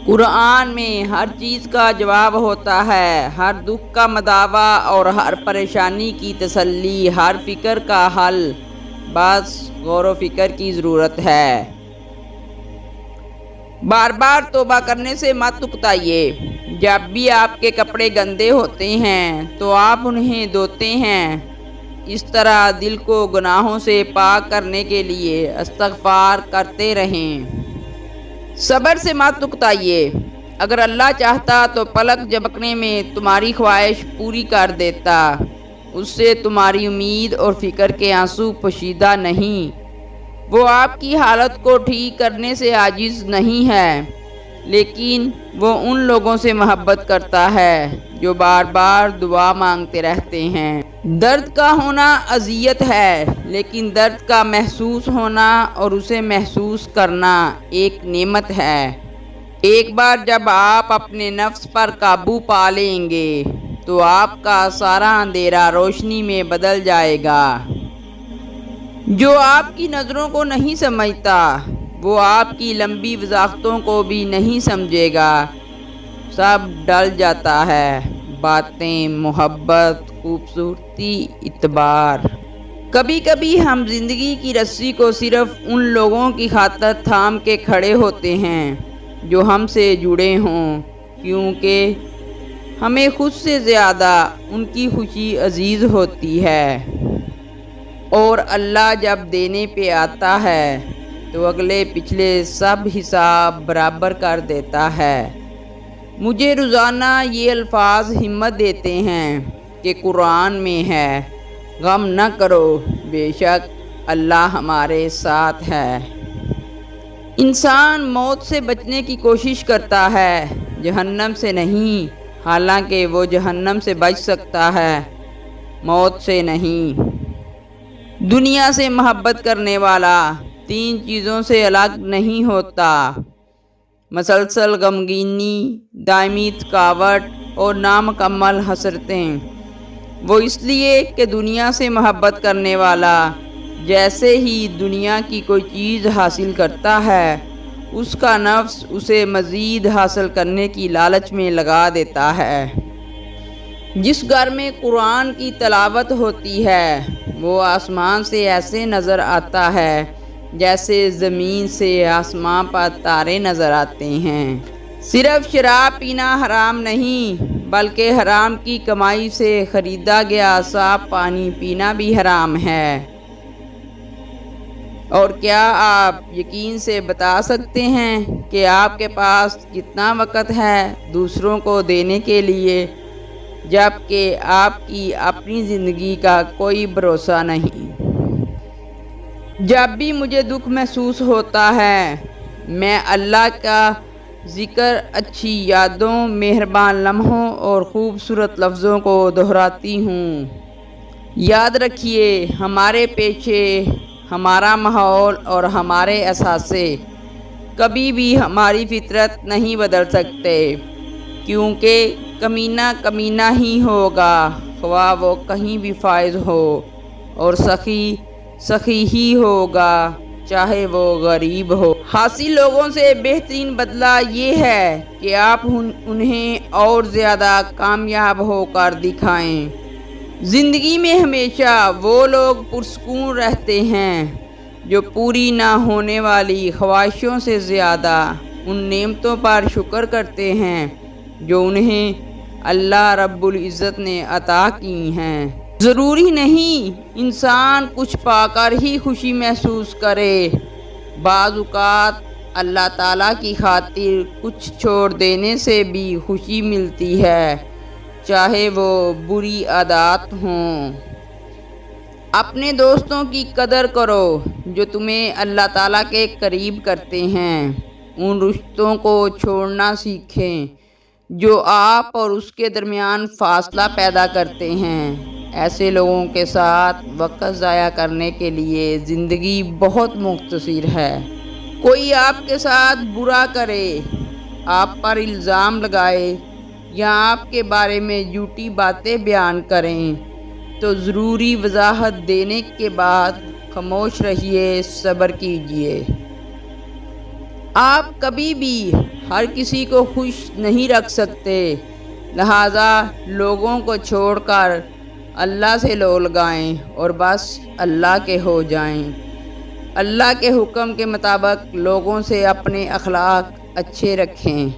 قرآن میں ہر چیز کا جواب ہوتا ہے، ہر دکھ کا مداوا اور ہر پریشانی کی تسلی، ہر فکر کا حل، بس غور و فکر کی ضرورت ہے۔ بار بار توبہ کرنے سے مت اکتائیے۔ جب بھی آپ کے کپڑے گندے ہوتے ہیں تو آپ انہیں دھوتے ہیں، اس طرح دل کو گناہوں سے پاک کرنے کے لیے استغفار کرتے رہیں۔ صبر سے مت اکتائیے، اگر اللہ چاہتا تو پلک جھپکنے میں تمہاری خواہش پوری کر دیتا۔ اس سے تمہاری امید اور فکر کے آنسو پوشیدہ نہیں۔ وہ آپ کی حالت کو ٹھیک کرنے سے عاجز نہیں ہے، لیکن وہ ان لوگوں سے محبت کرتا ہے جو بار بار دعا مانگتے رہتے ہیں۔ درد کا ہونا اذیت ہے، لیکن درد کا محسوس ہونا اور اسے محسوس کرنا ایک نعمت ہے۔ ایک بار جب آپ اپنے نفس پر قابو پا لیں گے تو آپ کا سارا اندھیرا روشنی میں بدل جائے گا۔ جو آپ کی نظروں کو نہیں سمجھتا وہ آپ کی لمبی وضاحتوں کو بھی نہیں سمجھے گا۔ سب ڈل جاتا ہے، باتیں، محبت، خوبصورتی، اعتبار۔ کبھی کبھی ہم زندگی کی رسی کو صرف ان لوگوں کی خاطر تھام کے کھڑے ہوتے ہیں جو ہم سے جڑے ہوں، کیونکہ ہمیں خود سے زیادہ ان کی خوشی عزیز ہوتی ہے۔ اور اللہ جب دینے پہ آتا ہے تو اگلے پچھلے سب حساب برابر کر دیتا ہے۔ مجھے روزانہ یہ الفاظ ہمت دیتے ہیں کہ قرآن میں ہے، غم نہ کرو، بے شک اللہ ہمارے ساتھ ہے۔ انسان موت سے بچنے کی کوشش کرتا ہے، جہنم سے نہیں، حالانکہ وہ جہنم سے بچ سکتا ہے، موت سے نہیں۔ دنیا سے محبت کرنے والا 3 چیزوں سے الگ نہیں ہوتا: مسلسل غمگینی، دائمی تھکاوٹ اور نامکمل حسرتیں۔ وہ اس لیے کہ دنیا سے محبت کرنے والا جیسے ہی دنیا کی کوئی چیز حاصل کرتا ہے، اس کا نفس اسے مزید حاصل کرنے کی لالچ میں لگا دیتا ہے۔ جس گھر میں قرآن کی تلاوت ہوتی ہے وہ آسمان سے ایسے نظر آتا ہے جیسے زمین سے آسمان پر تارے نظر آتے ہیں۔ صرف شراب پینا حرام نہیں، بلکہ حرام کی کمائی سے خریدا گیا صاف پانی پینا بھی حرام ہے۔ اور کیا آپ یقین سے بتا سکتے ہیں کہ آپ کے پاس کتنا وقت ہے دوسروں کو دینے کے لیے، جبکہ آپ کی اپنی زندگی کا کوئی بھروسہ نہیں؟ جب بھی مجھے دکھ محسوس ہوتا ہے میں اللہ کا ذکر، اچھی یادوں، مہربان لمحوں اور خوبصورت لفظوں کو دہراتی ہوں۔ یاد رکھیے، ہمارے پیچھے ہمارا ماحول اور ہمارے احساسے کبھی بھی ہماری فطرت نہیں بدل سکتے، کیونکہ کمینہ کمینہ ہی ہوگا، خواہ وہ کہیں بھی فائز ہو، اور سخی سخی ہی ہوگا، چاہے وہ غریب ہو۔ حاصل لوگوں سے بہترین بدلہ یہ ہے کہ آپ انہیں اور زیادہ کامیاب ہو کر دکھائیں۔ زندگی میں ہمیشہ وہ لوگ پرسکون رہتے ہیں جو پوری نہ ہونے والی خواہشوں سے زیادہ ان نعمتوں پر شکر کرتے ہیں جو انہیں اللہ رب العزت نے عطا کی ہیں۔ ضروری نہیں انسان کچھ پا کر ہی خوشی محسوس کرے، بعض اوقات اللہ تعالیٰ کی خاطر کچھ چھوڑ دینے سے بھی خوشی ملتی ہے، چاہے وہ بری عادات ہوں۔ اپنے دوستوں کی قدر کرو جو تمہیں اللہ تعالیٰ کے قریب کرتے ہیں۔ ان رشتوں کو چھوڑنا سیکھیں جو آپ اور اس کے درمیان فاصلہ پیدا کرتے ہیں۔ ایسے لوگوں کے ساتھ وقت ضائع کرنے کے لیے زندگی بہت مختصر ہے۔ کوئی آپ کے ساتھ برا کرے، آپ پر الزام لگائے یا آپ کے بارے میں جھوٹی باتیں بیان کریں تو ضروری وضاحت دینے کے بعد خاموش رہیے، صبر کیجیے۔ آپ کبھی بھی ہر کسی کو خوش نہیں رکھ سکتے، لہٰذا لوگوں کو چھوڑ کر اللہ سے لو لگائیں اور بس اللہ کے ہو جائیں۔ اللہ کے حکم کے مطابق لوگوں سے اپنے اخلاق اچھے رکھیں۔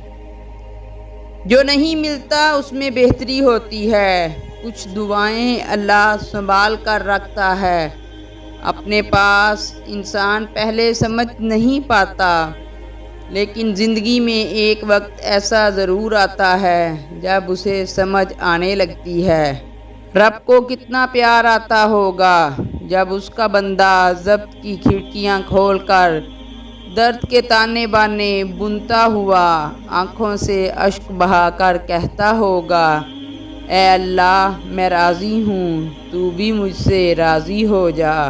جو نہیں ملتا اس میں بہتری ہوتی ہے۔ کچھ دعائیں اللہ سنبھال کر رکھتا ہے، اپنے پاس انسان پہلے سمجھ نہیں پاتا، لیکن زندگی میں ایک وقت ایسا ضرور آتا ہے جب اسے سمجھ آنے لگتی ہے۔ رب کو کتنا پیار آتا ہوگا جب اس کا بندہ ضبط کی کھڑکیاں کھول کر درد کے تانے بانے بنتا ہوا آنکھوں سے اشک بہا کر کہتا ہوگا، اے اللہ میں راضی ہوں، تو بھی مجھ سے راضی ہو جا۔